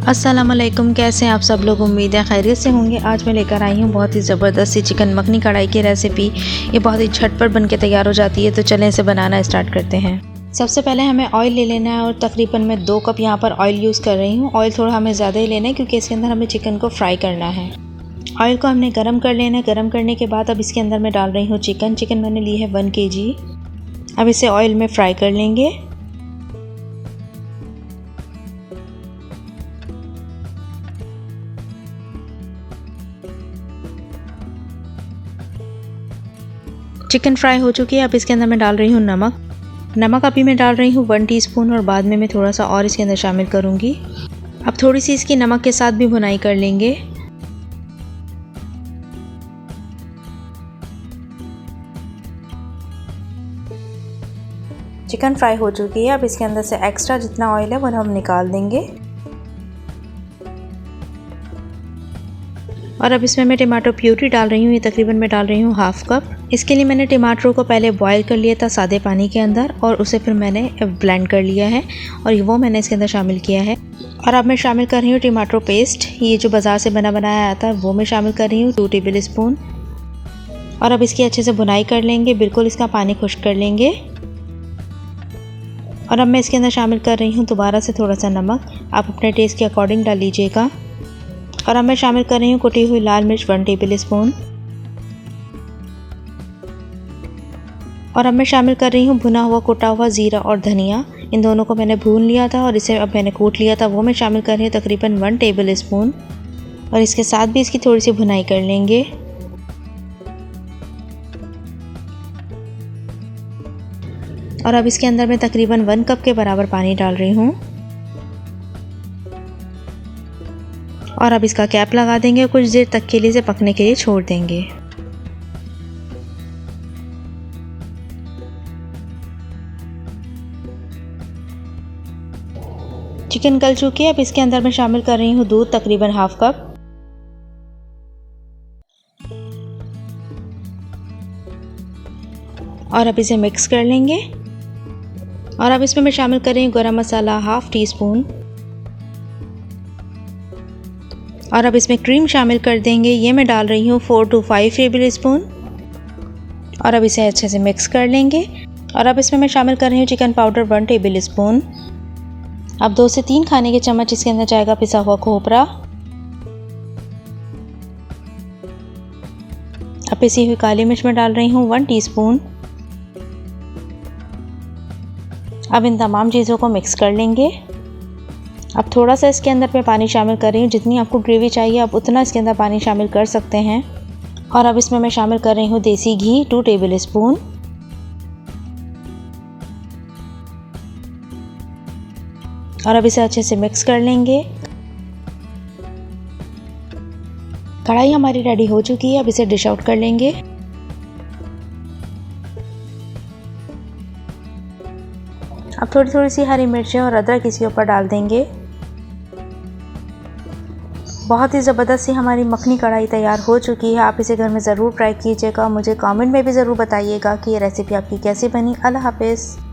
अस्सलाम वालेकुम, कैसे हैं आप सब लोग। उम्मीद है खैरियत से होंगे। आज मैं लेकर आई हूँ बहुत ही ज़बरदस्त सी चिकन मखनी कढ़ाई की रेसिपी। ये बहुत ही झटपट बन के तैयार हो जाती है, तो चलें इसे बनाना स्टार्ट करते हैं। सबसे पहले हमें ऑयल ले लेना है और तकरीबन मैं 2 कप यहाँ पर ऑयल यूज़ कर रही हूँ। ऑयल थोड़ा हमें ज़्यादा ही लेना है क्योंकि इसके अंदर हमें चिकन को फ्राई करना है। ऑयल को हमने गर्म कर लेना है। गर्म करने के बाद अब इसके अंदर मैं डाल रही हूँ चिकन मैंने ली है 1 kg। अब इसे ऑयल में फ्राई कर लेंगे। चिकन फ्राई हो चुकी है। अब इसके अंदर मैं डाल रही हूँ नमक अभी मैं डाल रही हूँ 1 टीस्पून और बाद में मैं थोड़ा सा और इसके अंदर शामिल करूँगी। अब थोड़ी सी इसकी नमक के साथ भी भुनाई कर लेंगे। चिकन फ्राई हो चुकी है। अब इसके अंदर से एक्स्ट्रा जितना ऑयल है वो हम निकाल देंगे। और अब इसमें मैं टमाटो प्यूरी डाल रही हूँ। ये तकरीबन मैं डाल रही हूँ 1/2 कप। इसके लिए मैंने टमाटरों को पहले बॉईल कर लिया था सादे पानी के अंदर और उसे फिर मैंने ब्लेंड कर लिया है और वो मैंने इसके अंदर शामिल किया है। और अब मैं शामिल कर रही हूँ टमाटो पेस्ट। ये जो बाज़ार से बनाया आता है वो मैं शामिल कर रही हूँ 2 टेबल स्पून। और अब इसकी अच्छे से भुनाई कर लेंगे, बिल्कुल इसका पानी खुश्क कर लेंगे। और अब मैं इसके अंदर शामिल कर रही हूँ दोबारा से थोड़ा सा नमक। आप अपने टेस्ट के अकॉर्डिंग डाल लीजिएगा। और अब मैं शामिल कर रही हूँ कुटी हुई लाल मिर्च 1 टेबल स्पून। और अब मैं शामिल कर रही हूँ भुना हुआ कुटा हुआ ज़ीरा और धनिया। इन दोनों को मैंने भून लिया था और इसे अब मैंने कूट लिया था, वो मैं शामिल कर रही हूँ तकरीबन 1 टेबल स्पून। और इसके साथ भी इसकी थोड़ी सी भुनाई कर लेंगे। और अब इसके अंदर मैं तकरीबन 1 कप के बराबर पानी डाल रही हूँ। और अब इसका कैप लगा देंगे, कुछ देर तक के लिए इसे पकने के लिए छोड़ देंगे। चिकन गल चुकी है। अब इसके अंदर मैं शामिल कर रही हूँ दूध तकरीबन 1/2 कप। और अब इसे मिक्स कर लेंगे। और अब इसमें मैं शामिल कर रही हूँ गरम मसाला 1/2 टीस्पून। और अब इसमें क्रीम शामिल कर देंगे। ये मैं डाल रही हूँ 4 to 5 टेबल स्पून। और अब इसे अच्छे से मिक्स कर लेंगे। और अब इसमें मैं शामिल कर रही हूँ चिकन पाउडर 1 टेबल स्पून। अब 2 से 3 खाने के चम्मच इसके अंदर जाएगा पिसा हुआ खोपरा। अब पिसी हुई काली मिर्च में डाल रही हूँ 1 टीस्पून। अब इन तमाम चीज़ों को मिक्स कर लेंगे। अब थोड़ा सा इसके अंदर मैं पानी शामिल कर रही हूँ। जितनी आपको ग्रेवी चाहिए आप उतना इसके अंदर पानी शामिल कर सकते हैं। और अब इसमें मैं शामिल कर रही हूँ देसी घी 2 टेबल स्पून। और अब इसे अच्छे से मिक्स कर लेंगे। कढ़ाई हमारी रेडी हो चुकी है। अब इसे डिश आउट कर लेंगे। अब थोड़ी थोड़ी सी हरी मिर्चें और अदरक इसके ऊपर डाल देंगे। बहुत ही ज़बरदस्त सी हमारी मखनी कढ़ाई तैयार हो चुकी है। आप इसे घर में ज़रूर ट्राई कीजिएगा। मुझे कमेंट में भी ज़रूर बताइएगा कि ये रेसिपी आपकी कैसी बनी। अल्लाह हाफ़िज़।